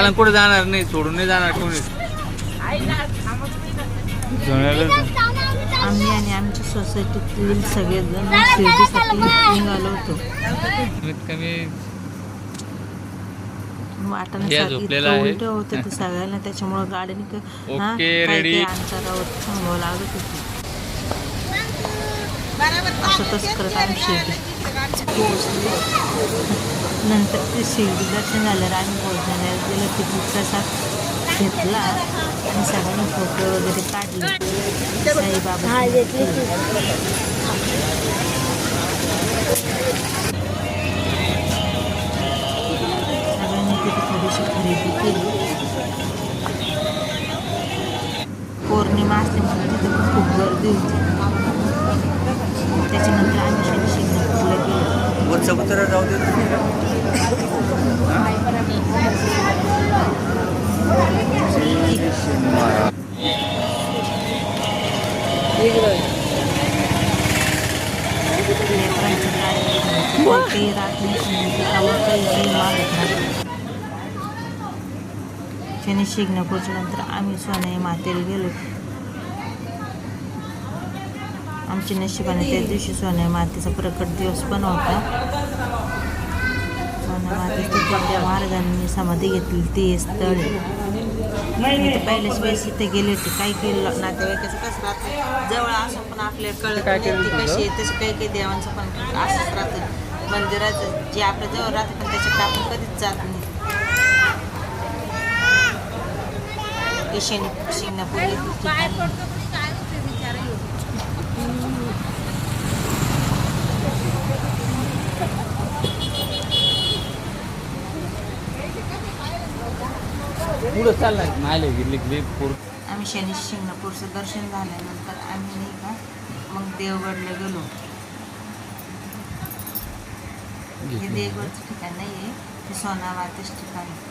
कुठे जाणार नाही, सोडून नाही जाणार कोणी. आम्ही आणि आमच्या सोसायटीतील सगळेजण शिर्डीसाठी निघालो होतो. कमीत कमी वाटाण्यासाठी इतकं उलट होतं ते सगळ्यांना, त्याच्यामुळं गाडीने काही अंतरावर थांबावं लागत होती. असं तसं करत आम्ही शिर्डी नंतर ते शिर्डी दर्शन झाल्यावर आम्ही भोजनालयात गेलो. तिथे प्रसाद घेतला आणि सगळ्यांनी फोटो वगैरे काढले. साईबाबा सगळ्यांनी तिथे थोडीशी खरेदी केली. पौर्णिमा असल्यामुळे तिथे खूप गर्दी होती. त्याच्यानंतर आम्ही शनी शिंगणापूरला गेलो. समुद्रात जाऊ दे. शनी शिंगणापूरच्या नंतर आम्ही सोनाई मातेला गेलो. आमच्या नशिबाने त्या दिवशी सोनाई मातेचा प्रकट दिवस पण होता. सोनाई मातेचं त्या महाराजांनी समाधी घेतली ते स्थळ मी तर पहिल्याच वेळेस इथे गेले होते. काही केलं नातेवाईकाचं कसं राहतं, जवळ असून पण आपल्याला कळत नाही ती कशी आहे. तसं काही काही देवांचं पण असंच राहतं. मंदिराचं जे आपल्या जवळ राहतं पण त्याच्याकडे आपण कधीच जात नाही. शनी शिंगणापूर पुढं चालणार मायले गेले पूर. आम्ही शनी शिंगणापूरचं दर्शन झाल्यानंतर आम्ही नाही का मग देवगडला गेलो. हे देवगडचं ठिकाण नाही आहे, ते सोना मातेच ठिकाण आहे.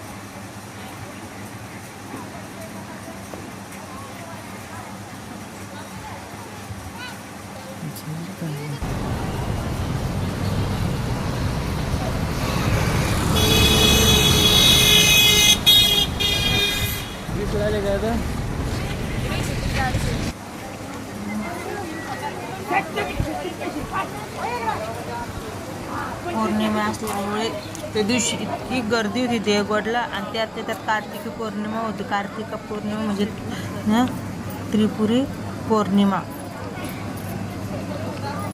पौर्णिमा असल्यामुळे त्या दिवशी इतकी गर्दी होती देवगडला. आणि त्यात कार्तिकी पौर्णिमा होती. कार्तिका पौर्णिमा म्हणजे त्रिपुरी पौर्णिमा.